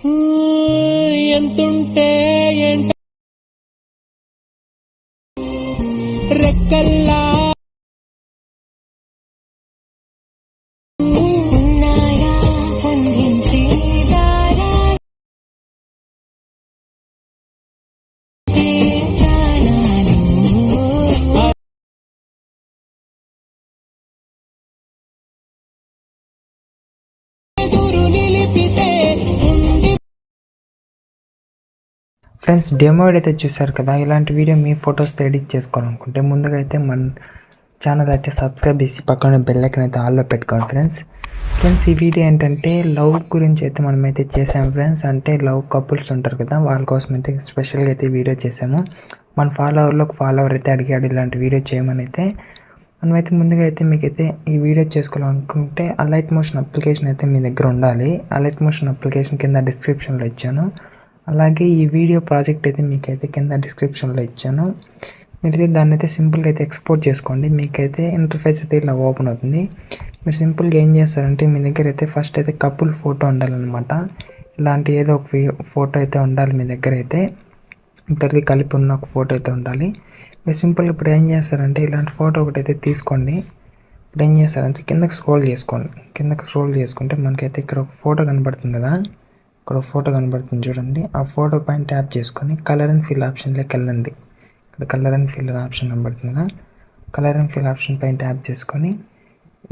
ఎంతుంటే ఎంట రెక్కల్లా friends demo అయితే చూసారు కదా. ఇలాంటి వీడియో మీ ఫొటోస్తో ఎడిట్ చేసుకోవాలనుకుంటే ముందుగా అయితే మన ఛానల్ అయితే సబ్స్క్రైబ్ చేసి పక్కన బెల్ ఐకాన్ అయితే ఆల్లో పెట్టుకోండి ఫ్రెండ్స్. ఈ వీడియో ఏంటంటే లవ్ గురించి అయితే మనమైతే చేసాము ఫ్రెండ్స్. అంటే లవ్ కపుల్స్ ఉంటారు కదా, వాళ్ళ కోసం అయితే స్పెషల్గా అయితే వీడియో చేసాము. మన ఫాలోవర్ అయితే అడిగాడు ఇలాంటి వీడియో చేయమని. అయితే మనమైతే ముందుగా అయితే మీకైతే ఈ వీడియో చేసుకోవాలనుకుంటే అలైట్ మోషన్ అప్లికేషన్ అయితే మీ దగ్గర ఉండాలి. అలైట్ మోషన్ అప్లికేషన్ కింద డిస్క్రిప్షన్లో ఇచ్చాను. అలాగే ఈ వీడియో ప్రాజెక్ట్ అయితే మీకైతే కింద డిస్క్రిప్షన్లో ఇచ్చాను. మీరైతే దాన్ని అయితే సింపుల్గా అయితే ఎక్స్పోర్ట్ చేసుకోండి. మీకైతే ఇంటర్ఫేస్ అయితే ఇలా ఓపెన్ అవుతుంది. మీరు సింపుల్గా ఏం చేస్తారంటే మీ దగ్గర అయితే ఫస్ట్ అయితే కపుల్ ఫోటో ఉండాలన్నమాట. ఇలాంటి ఏదో ఒక ఫోటో అయితే ఉండాలి మీ దగ్గర. అయితే ఇద్దరిది కలిపి ఉన్న ఒక ఫోటో అయితే ఉండాలి. మీరు సింపుల్గా ఇప్పుడు ఏం చేస్తారంటే ఇలాంటి ఫోటో ఒకటి అయితే తీసుకోండి. ఇప్పుడు ఏం చేస్తారంటే కిందకి స్క్రోల్ చేసుకోండి. కిందకి స్క్రోల్ చేసుకుంటే మనకైతే ఇక్కడ ఒక ఫోటో కనబడుతుంది కదా, ఇక్కడ ఫోటో కనబడుతుంది చూడండి. ఆ ఫోటో పైన ట్యాప్ చేసుకొని కలర్ అండ్ ఫిల్ ఆప్షన్లోకి వెళ్ళండి. ఇక్కడ కలర్ అండ్ ఫిల్ ఆప్షన్ కనబడుతుంది కదా, కలర్ అండ్ ఫిల్ ఆప్షన్ పైన ట్యాప్ చేసుకొని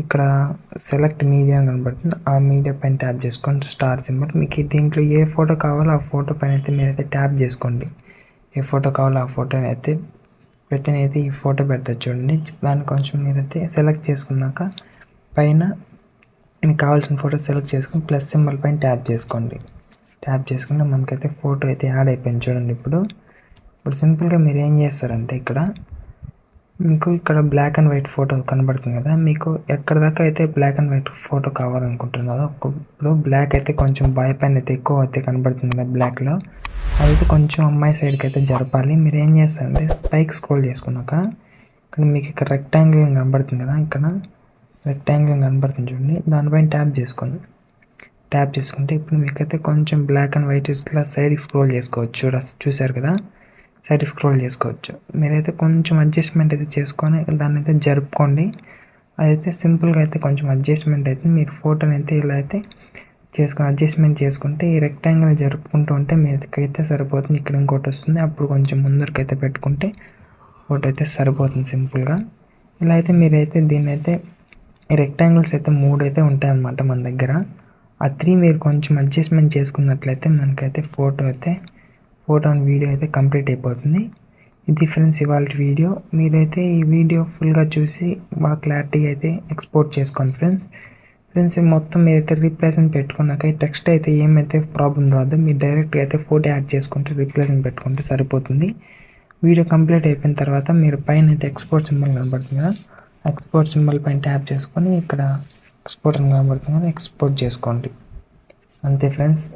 ఇక్కడ సెలెక్ట్ మీడియా కనబడుతుంది. ఆ మీడియా పైన ట్యాప్ చేసుకోండి, స్టార్ సింబల్. మీకు దీంట్లో ఏ ఫోటో కావాలో ఆ ఫోటో పైన అయితే మీరైతే ట్యాప్ చేసుకోండి. ఏ ఫోటో కావాలో ఆ ఫోటోని అయితే ప్రతినైతే ఈ ఫోటో పెడతారు చూడండి. దాన్ని కొంచెం మీరైతే సెలెక్ట్ చేసుకున్నాక పైన మీకు కావాల్సిన ఫోటో సెలెక్ట్ చేసుకొని ప్లస్ సింబల్ పైన ట్యాప్ చేసుకోండి. ట్యాప్ చేసుకుంటే మనకైతే ఫోటో అయితే యాడ్ అయిపోయింది చూడండి. ఇప్పుడు సింపుల్గా మీరు ఏం చేస్తారంటే మీకు ఇక్కడ బ్లాక్ అండ్ వైట్ ఫోటో కనబడుతుంది కదా, మీకు ఎక్కడ దాకా అయితే బ్లాక్ అండ్ వైట్ ఫోటో కావాలనుకుంటున్నారో ఇప్పుడు బ్లాక్ అయితే కొంచెం బాయ్ పైన అయితే ఎక్కువ అయితే కనబడుతుంది కదా బ్లాక్లో, అదైతే కొంచెం అమ్మాయి సైడ్కి అయితే జరపాలి. మీరు ఏం చేస్తారంటే పైకి స్క్రోల్ చేసుకున్నాక ఇక్కడ మీకు ఇక్కడ రెక్టాంగిల్ కనబడుతుంది కదా, ఇక్కడ రెక్టాంగిల్ కనబడుతుంది చూడండి, దానిపైన ట్యాప్ చేసుకోండి. ట్యాప్ చేసుకుంటే ఇప్పుడు మీకైతే కొంచెం బ్లాక్ అండ్ వైట్ ఇట్లా సైడ్కి స్క్రోల్ చేసుకోవచ్చు. చూసారు కదా, సైడ్కి స్క్రోల్ చేసుకోవచ్చు. మీరైతే కొంచెం అడ్జస్ట్మెంట్ అయితే చేసుకొని దాన్ని అయితే జరుపుకోండి. అదైతే సింపుల్గా అయితే కొంచెం అడ్జస్ట్మెంట్ అయితే మీరు ఫోటోని అయితే ఇలా అయితే చేసుకొని అడ్జస్ట్మెంట్ చేసుకుంటే ఈ రెక్టాంగిల్ జరుపుకుంటూ ఉంటే మీకైతే సరిపోతుంది. ఇక్కడ ఇంకోటి వస్తుంది, అప్పుడు కొంచెం ముందరికైతే పెట్టుకుంటే ఫోటో అయితే సరిపోతుంది సింపుల్గా. ఇలా అయితే మీరైతే దీన్ని అయితే ఈ రెక్టాంగిల్స్ అయితే 3 అయితే ఉంటాయన్నమాట మన దగ్గర. ఆ 3 మీరు కొంచెం అడ్జస్ట్మెంట్ చేసుకున్నట్లయితే మనకైతే ఫోటో అండ్ వీడియో అయితే కంప్లీట్ అయిపోతుంది. ఇది ఫ్రెండ్స్ ఇవాళ వీడియో. మీరైతే ఈ వీడియో ఫుల్గా చూసి బాగా క్లారిటీగా అయితే ఎక్స్పోర్ట్ చేసుకోండి ఫ్రెండ్స్. మొత్తం మీరైతే రీప్లేస్మెంట్ పెట్టుకున్నాక టెక్స్ట్ అయితే ఏమైతే ప్రాబ్లం రాదు. మీరు డైరెక్ట్గా అయితే ఫోటో యాడ్ చేసుకుంటే రీప్లేస్మెంట్ పెట్టుకుంటే సరిపోతుంది. వీడియో కంప్లీట్ అయిపోయిన తర్వాత మీరు పైన అయితే ఎక్స్పోర్ట్ సింబల్ కనబడుతుంది కదా, ఎక్స్పోర్ట్ సింబల్ పైన ట్యాప్ చేసుకొని ఇక్కడ ఎక్స్పోర్ట్ అని కనబడుతుంది కదా, ఎక్స్పోర్ట్ చేసుకోండి. అంతే ఫ్రెండ్స్.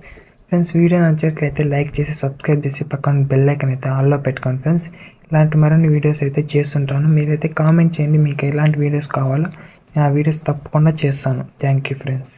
వీడియో నచ్చినట్లయితే లైక్ చేసి సబ్స్క్రైబ్ చేసి పక్కన బెల్ ఐకాన్ అయితే ఆల్లో పెట్టుకోండి ఫ్రెండ్స్. ఇలాంటి మరిన్ని వీడియోస్ అయితే చేస్తుంటాను. మీరైతే కామెంట్ చేయండి మీకు ఎలాంటి వీడియోస్ కావాలో, నేను ఆ వీడియోస్ తప్పకుండా చేస్తాను. Thank you friends.